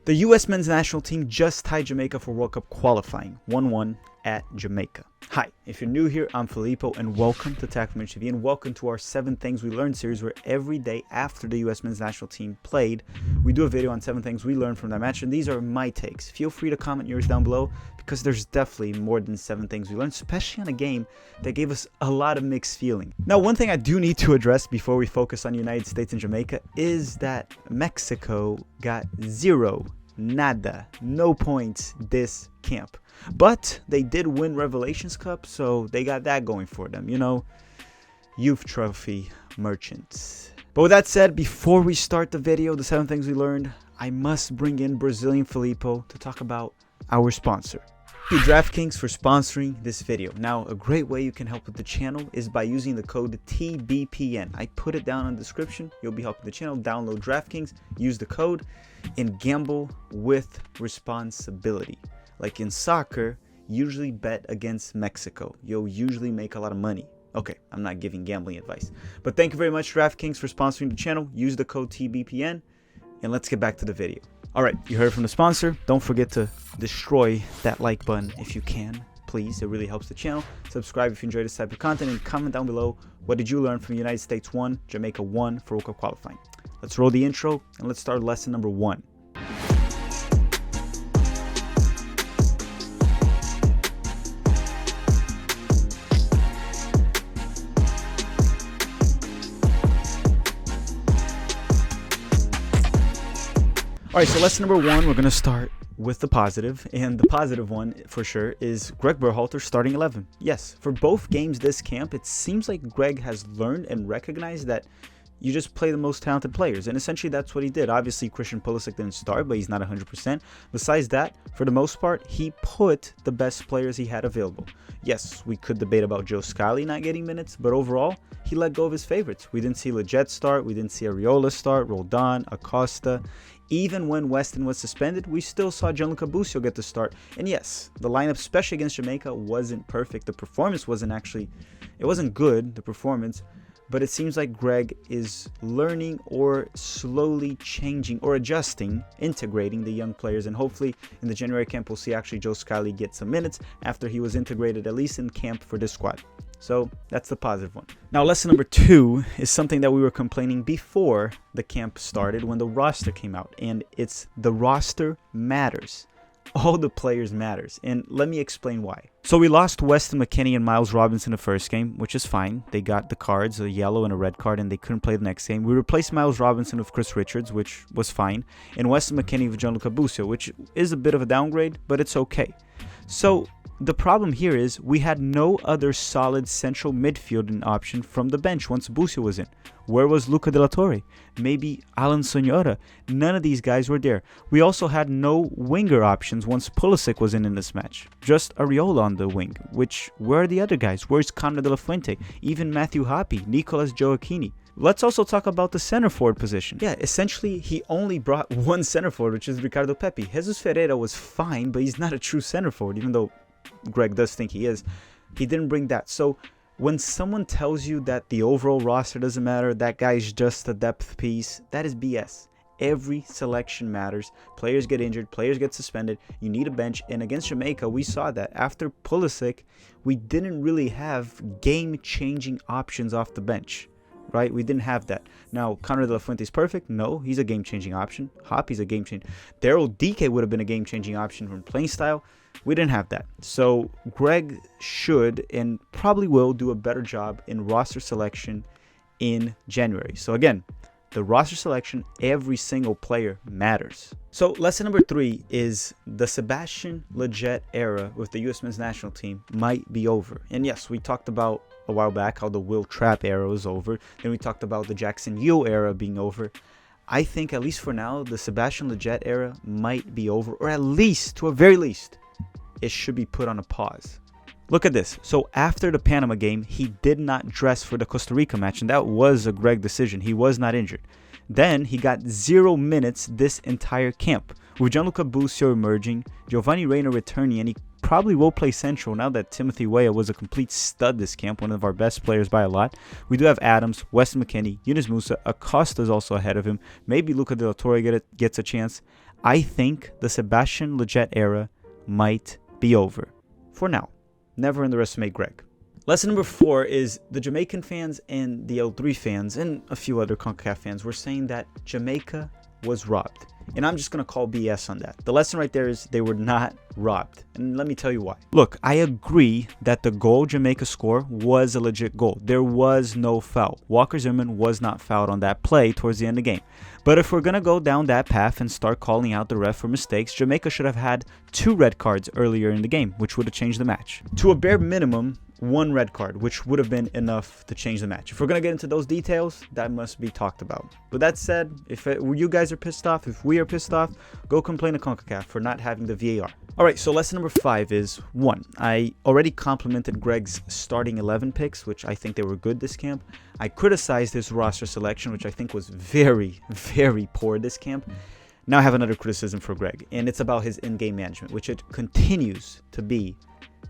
The U.S. men's national team just tied Jamaica for World Cup qualifying, 1-1 at Jamaica. Hi, if you're new here, I'm Filippo, and welcome to TBPN, and welcome to our 7 Things We Learned series, where every day after the U.S. men's national team played, we do a video on 7 things we learned from that match, and these are my takes. Feel free to comment yours down below, because there's definitely more than 7 things we learned, especially on a game that gave us a lot of mixed feeling. Now, one thing I do need to address before we focus on United States and Jamaica is that Mexico got no points this camp. But they did win Revelations Cup, so they got that going for them, you know, youth trophy merchants. But with that said, before we start the video, the 7 things we learned, I must bring in Brazilian Filippo to talk about our sponsor. Thank you, DraftKings, for sponsoring this video. Now, a great way you can help with the channel is by using the code TBPN. I put it down in the description. You'll be helping the channel. Download DraftKings, use the code, and gamble with responsibility. Like in soccer, usually bet against Mexico. You'll usually make a lot of money. Okay, I'm not giving gambling advice. But thank you very much, DraftKings, for sponsoring the channel. Use the code TBPN, and let's get back to the video. All right, you heard from the sponsor. Don't forget to destroy that like button if you can, please. It really helps the channel. Subscribe if you enjoy this type of content, and comment down below, what did you learn from United States 1, Jamaica 1 for World Cup qualifying. Let's roll the intro, and let's start lesson number 1. All right, so lesson number 1, we're going to start with the positive, and the positive one for sure is Greg Berhalter's starting 11. Yes, for both games this camp, it seems like Greg has learned and recognized that you just play the most talented players, and essentially that's what he did. Obviously, Christian Pulisic didn't start, but he's not 100%. Besides that, for the most part, he put the best players he had available. Yes, we could debate about Joe Scally not getting minutes, but overall, he let go of his favorites. We didn't see Leggett start, we didn't see Areola start, Roldan, Acosta. Even when Weston was suspended, we still saw Gianluca Busio get the start. And yes, the lineup, especially against Jamaica, wasn't perfect. The performance wasn't good, the performance. But it seems like Greg is learning or slowly changing or adjusting, integrating the young players. And hopefully in the January camp, we'll see actually Joe Scally get some minutes after he was integrated, at least in camp, for this squad. So that's the positive one. Now, lesson number 2 is something that we were complaining before the camp started when the roster came out. And it's the roster matters. All the players matters. And let me explain why. So we lost Weston McKennie and Miles Robinson the first game, which is fine. They got the cards, a yellow and a red card, and they couldn't play the next game. We replaced Miles Robinson with Chris Richards, which was fine. And Weston McKennie with Gianluca Busio, which is a bit of a downgrade, but it's okay. So the problem here is we had no other solid central midfielding option from the bench once Busio was in. Where was Luca De La Torre? Maybe Alan Sonora? None of these guys were there. We also had no winger options once Pulisic was in this match. Just Areola on the wing, where are the other guys? Where's Conrad De La Fuente? Even Matthew Hoppe, Nicolas Joachini. Let's also talk about the center forward position. Yeah, essentially, he only brought one center forward, which is Ricardo Pepi. Jesus Ferreira was fine, but he's not a true center forward, even though Greg does think he is. He didn't bring that. So when someone tells you that the overall roster doesn't matter, that guy's just a depth piece, that is BS. Every selection matters. Players get injured, players get suspended. You need a bench. And against Jamaica, we saw that after Pulisic, we didn't really have game-changing options off the bench. Right? We didn't have that. Now, Conrad De La Fuente is perfect. No, he's a game-changing option. Hoppe's a game-changer. Daryl DK would have been a game-changing option from playing style. We didn't have that. So Greg should and probably will do a better job in roster selection in January. So again, the roster selection, every single player matters. So lesson number 3 is the Sebastian Leggett era with the U.S. men's national team might be over. And yes, we talked about a while back how the Will Trapp era was over. Then we talked about the Jackson Yeo era being over. I think, at least for now, the Sebastian Leggett era might be over, or at least, to a very least, it should be put on a pause. Look at this. So after the Panama game, he did not dress for the Costa Rica match, and that was a Greg decision. He was not injured. Then he got 0 minutes this entire camp. With Gianluca Busio emerging, Giovanni Reina returning, and he probably will play central now that Timothy Weah was a complete stud this camp, one of our best players by a lot. We do have Adams, Weston McKennie, Yunus Musa, Acosta is also ahead of him. Maybe Luca De La Torre gets a chance. I think the Sebastian Lletget era might be over. For now. Never underestimate Greg. Lesson number 4 is the Jamaican fans and the L3 fans and a few other CONCACAF fans were saying that Jamaica was robbed. And I'm just going to call BS on that. The lesson right there is they were not robbed. And let me tell you why. Look, I agree that the goal Jamaica scored was a legit goal. There was no foul. Walker Zimmerman was not fouled on that play towards the end of the game. But if we're going to go down that path and start calling out the ref for mistakes, Jamaica should have had 2 red cards earlier in the game, which would have changed the match. To a bare minimum, 1 red card, which would have been enough to change the match. If we're going to get into those details, that must be talked about. With that said, if you guys are pissed off, if we are pissed off, go complain to CONCACAF for not having the VAR. Alright, so lesson number 5 is 1. I already complimented Greg's starting 11 picks, which I think they were good this camp. I criticized his roster selection, which I think was very, very poor this camp. Now I have another criticism for Greg, and it's about his in-game management, which it continues to be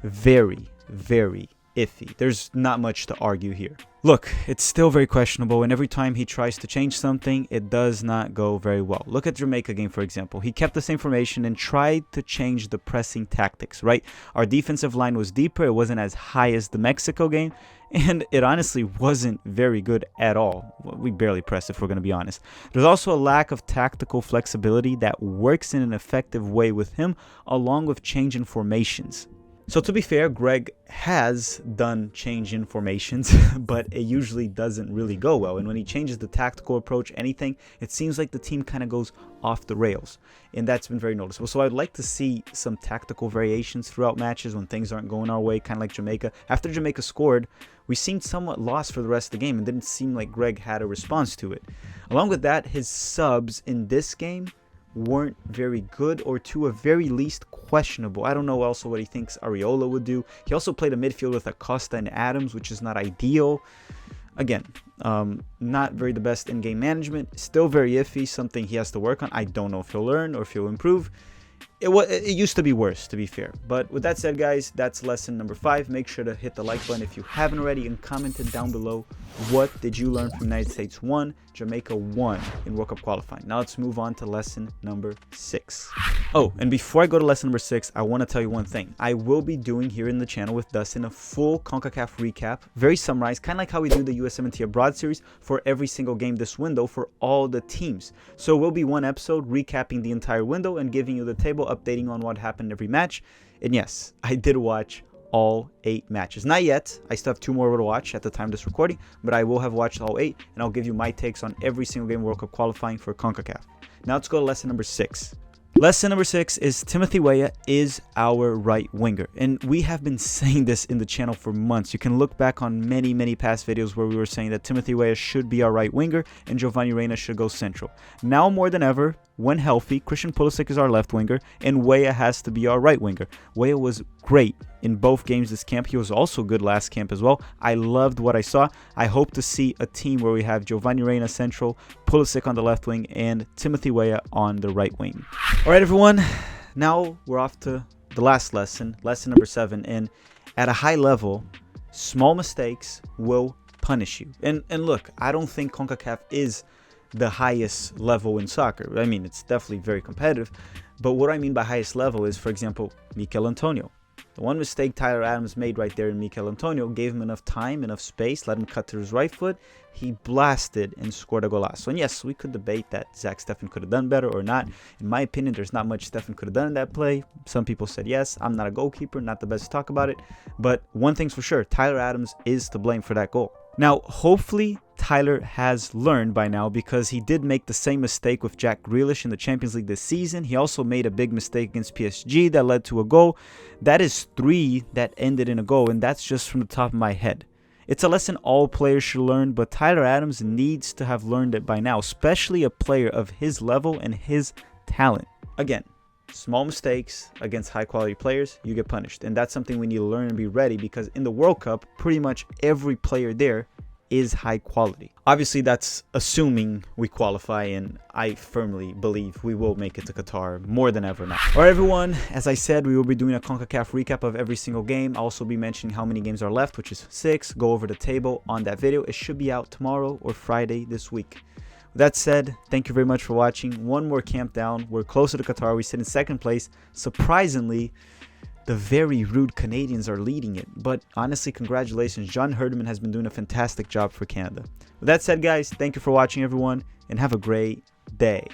very, very iffy. There's not much to argue here. Look, it's still very questionable, and every time he tries to change something, it does not go very well. Look at the Jamaica game, for example. He kept the same formation and tried to change the pressing tactics, right? Our defensive line was deeper. It wasn't as high as the Mexico game, and it honestly wasn't very good at all. We barely pressed, if we're going to be honest. There's also a lack of tactical flexibility that works in an effective way with him, along with changing formations. So to be fair, Greg has done change in formations, but it usually doesn't really go well. And when he changes the tactical approach, anything, it seems like the team kind of goes off the rails. And that's been very noticeable. So I'd like to see some tactical variations throughout matches when things aren't going our way, kind of like Jamaica. After Jamaica scored, we seemed somewhat lost for the rest of the game and didn't seem like Greg had a response to it. Along with that, his subs in this game weren't very good, or to a very least questionable. I don't know also what he thinks Areola would do. He also played a midfield with Acosta and Adams, which is not ideal. Again, not very the best in-game management. Still very iffy, something he has to work on. I don't know if he'll learn or if he'll improve. It used to be worse, to be fair. But with that said, guys, that's lesson number 5. Make sure to hit the like button if you haven't already, and comment it down below. What did you learn from United States 1, Jamaica 1 in World Cup qualifying? Now let's move on to lesson number 6. Oh, and before I go to lesson number 6, I want to tell you one thing. I will be doing here in the channel with Dustin a full CONCACAF recap, very summarized, kind of like how we do the USMNT Abroad series for every single game this window for all the teams. So it will be one episode recapping the entire window and giving you the table, updating on what happened every match. And yes, I did watch all 8 matches. Not yet. I still have 2 more to watch at the time of this recording, but I will have watched all 8, and I'll give you my takes on every single game World Cup qualifying for CONCACAF. Now let's go to lesson number 6. Lesson number 6 is Timothy Weah is our right winger. And we have been saying this in the channel for months. You can look back on many past videos where we were saying that Timothy Weah should be our right winger and Giovanni Reyna should go central. Now more than ever, when healthy, Christian Pulisic is our left winger and Weah has to be our right winger. Weah was great in both games this camp. He was also good last camp as well. I loved what I saw. I hope to see a team where we have Giovanni Reyna central, Pulisic on the left wing, and Timothy Weah on the right wing. All right, everyone. Now we're off to the last lesson, lesson number 7. And at a high level, small mistakes will punish you. And look, I don't think CONCACAF is the highest level in soccer. I mean, it's definitely very competitive. But what I mean by highest level is, for example, Mikel Antonio. The one mistake Tyler Adams made right there in Mikel Antonio gave him enough time, enough space, let him cut to his right foot. He blasted and scored a golazo. And yes, we could debate that Zach Steffen could have done better or not. In my opinion, there's not much Steffen could have done in that play. Some people said yes. I'm not a goalkeeper, not the best to talk about it. But one thing's for sure, Tyler Adams is to blame for that goal. Now, hopefully, Tyler has learned by now, because he did make the same mistake with Jack Grealish in the Champions League this season. He also made a big mistake against PSG that led to a goal. That is 3 that ended in a goal, and that's just from the top of my head. It's a lesson all players should learn, but Tyler Adams needs to have learned it by now, especially a player of his level and his talent. Again, small mistakes against high-quality players, you get punished. And that's something we need to learn and be ready, because in the World Cup, pretty much every player there is high quality. Obviously, that's assuming we qualify, and I firmly believe we will make it to Qatar more than ever now. All right, everyone, as I said, we will be doing a CONCACAF recap of every single game. I'll also be mentioning how many games are left, which is 6. Go over the table on that video. It should be out tomorrow or Friday this week. With that said, thank you very much for watching. One more camp down. We're closer to Qatar. We sit in second place. Surprisingly, the very rude Canadians are leading it. But honestly, congratulations. John Herdman has been doing a fantastic job for Canada. With that said, guys, thank you for watching, everyone, and have a great day.